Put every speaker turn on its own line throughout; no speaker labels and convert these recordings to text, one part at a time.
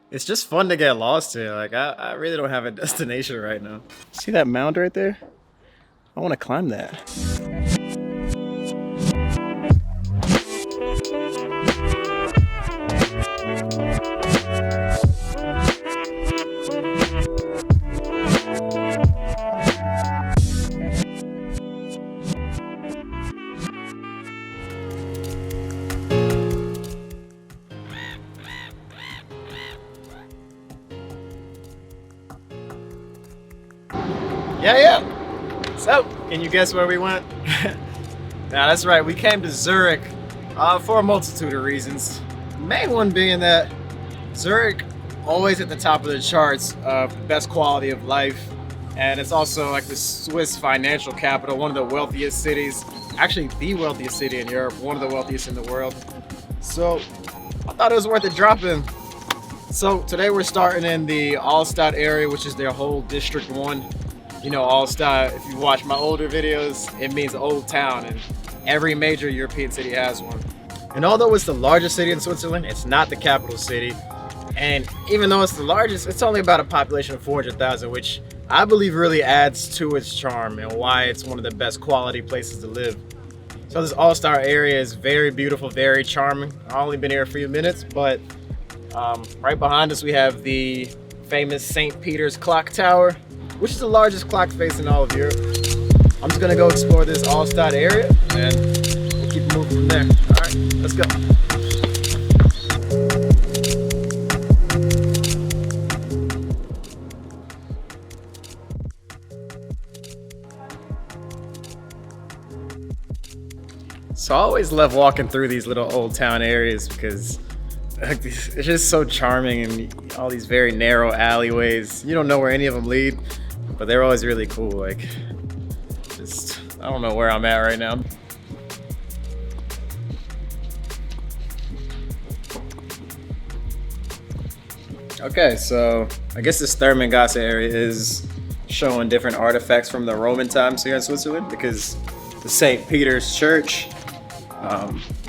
It's just fun to get lost here. Like I really don't have a destination right now. See that mound right there? I want to climb that. Yeah. So, can you guess where we went? Now, that's right. We came to Zurich for a multitude of reasons. The main one being that Zurich always at the top of the charts of the best quality of life, and it's also like the Swiss financial capital, one of the wealthiest cities, actually the wealthiest city in Europe, one of the wealthiest in the world. So, I thought it was worth a drop in. So today we're starting in the Altstadt area, which is their whole District 1. You know, Altstadt, if you watch my older videos, it means old town, and every major European city has one. And although it's the largest city in Switzerland, it's not the capital city. And even though it's the largest, it's only about a population of 400,000, which I believe really adds to its charm and why it's one of the best quality places to live. So this Altstadt area is very beautiful, very charming. I've only been here a few minutes, but right behind us we have the famous St. Peter's Clock Tower, which is the largest clock face in all of Europe. I'm just gonna go explore this Altstadt area and we'll keep moving from there. All right, let's go. So I always love walking through these little old town areas because it's just so charming, and all these very narrow alleyways. You don't know where any of them lead, but they're always really cool. Like, just, I don't know where I'm at right now. Okay, so I guess this Thermengasse area is showing different artifacts from the Roman times here in Switzerland, because the St. Peter's Church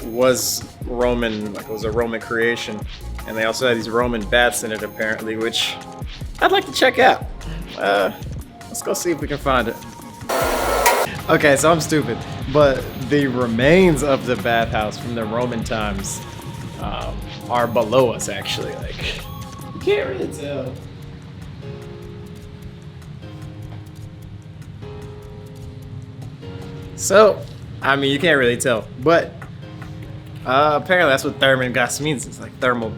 was Roman, like it was a Roman creation, and they also had these Roman baths in it apparently, which I'd like to check out. Let's go see if we can find it. Okay, so I'm stupid, but the remains of the bathhouse from the Roman times are below us actually. Like, you can't really tell. So, I mean, you can't really tell, but apparently that's what Thermengasse means. It's like thermal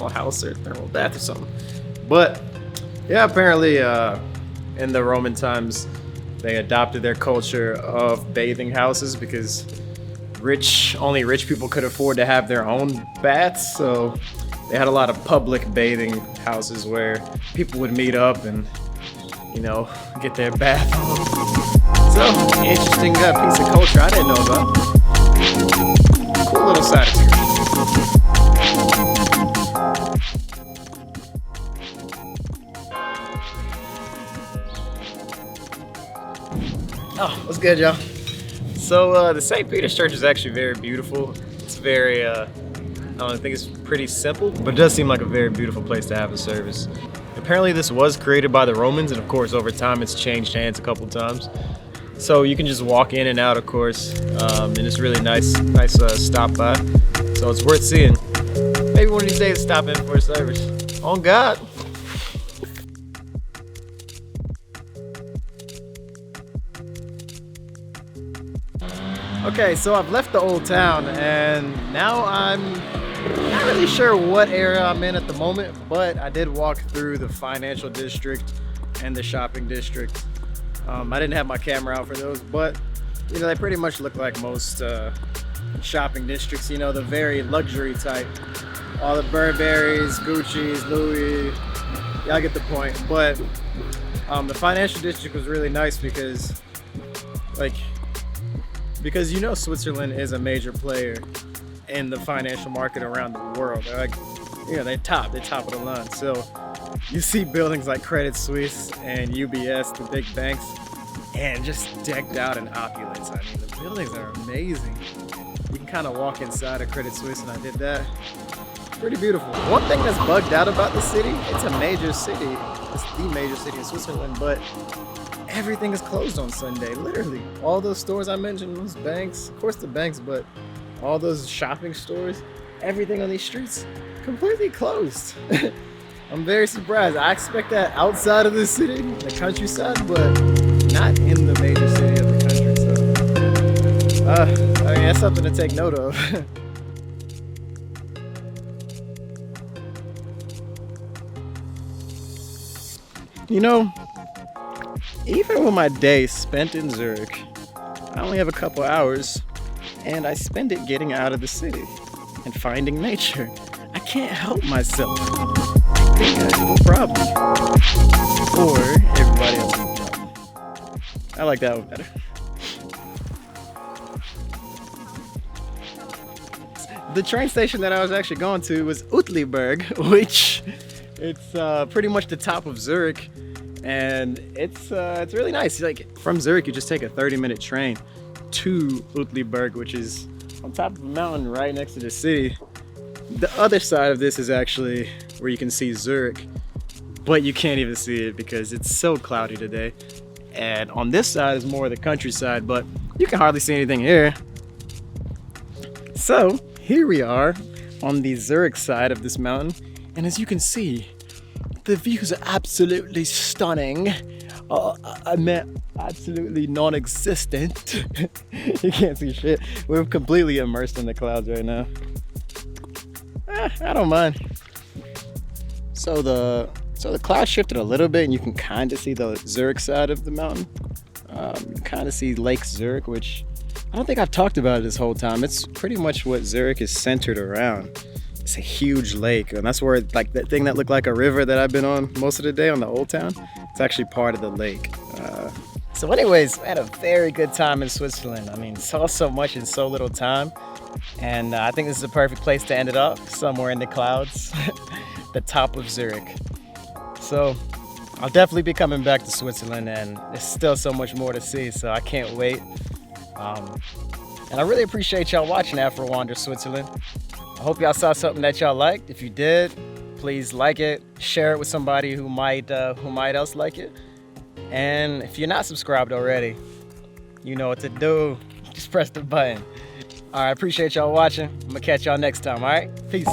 house or thermal bath or something. But yeah, apparently in the Roman times they adopted their culture of bathing houses because only rich people could afford to have their own baths. So they had a lot of public bathing houses where people would meet up and, you know, get their bath on. So, interesting piece of culture I didn't know about. Cool little side experience. Oh, what's good, y'all? So, the St. Peter's Church is actually very beautiful. It's very, I think it's pretty simple, but it does seem like a very beautiful place to have a service. Apparently this was created by the Romans, and of course over time it's changed hands a couple times. So you can just walk in and out, of course, and it's really nice stop by. So it's worth seeing. Maybe one of these days stop in for a service. On God. Okay, so I've left the old town, and now I'm not really sure what area I'm in at the moment, but I did walk through the financial district and the shopping district. I didn't have my camera out for those, but you know, they pretty much look like most shopping districts, you know, the very luxury type. All the Burberrys, Gucci's, Louis, yeah, I get the point. But the financial district was really nice because you know Switzerland is a major player in the financial market around the world. They're like, you know, they're top of the line. So you see buildings like Credit Suisse and UBS, the big banks, and just decked out in opulence. I mean, the buildings are amazing. You can kind of walk inside of Credit Suisse, and I did that. pretty beautiful. One thing that's bugged out about the city, it's a major city. It's the major city in Switzerland, but everything is closed on Sunday, literally. All those stores I mentioned, those banks, of course the banks, but all those shopping stores, everything on these streets, completely closed. I'm very surprised. I expect that outside of the city, the countryside, but not in the major city of the country. So, I mean, that's something to take note of. You know, even with my day spent in Zurich, I only have a couple hours, and I spend it getting out of the city and finding nature. I can't help myself. I think I have a problem. Or everybody else has a problem. I like that one better. The train station that I was actually going to was Uetliberg, which it's pretty much the top of Zurich, and it's really nice. Like from Zurich, you just take a 30-minute train to Uetliberg, which is on top of a mountain right next to the city. The other side of this is actually where you can see Zurich, but you can't even see it because it's so cloudy today. And on this side is more of the countryside, but you can hardly see anything here. So here we are on the Zurich side of this mountain, and as you can see, the views are absolutely stunning. I meant absolutely non-existent. You can't see shit. We're completely immersed in the clouds right now. I don't mind. So the cloud shifted a little bit, and you can kind of see the Zurich side of the mountain. You can kind of see Lake Zurich, which I don't think I've talked about it this whole time. It's pretty much what Zurich is centered around. It's a huge lake, and that's where, like, that thing that looked like a river that I've been on most of the day on the old town, it's actually part of the lake. So anyways, I had a very good time in Switzerland. I mean, saw so much in so little time, and I think this is a perfect place to end it off, somewhere in the clouds, the top of Zurich. So I'll definitely be coming back to Switzerland, and there's still so much more to see, so I can't wait. And I really appreciate y'all watching Afro Wander Switzerland. I hope y'all saw something that y'all liked. If you did, please like it, share it with somebody who might else like it. And if you're not subscribed already, you know what to do. Just press the button. All right, appreciate y'all watching. I'm gonna catch y'all next time, all right? Peace.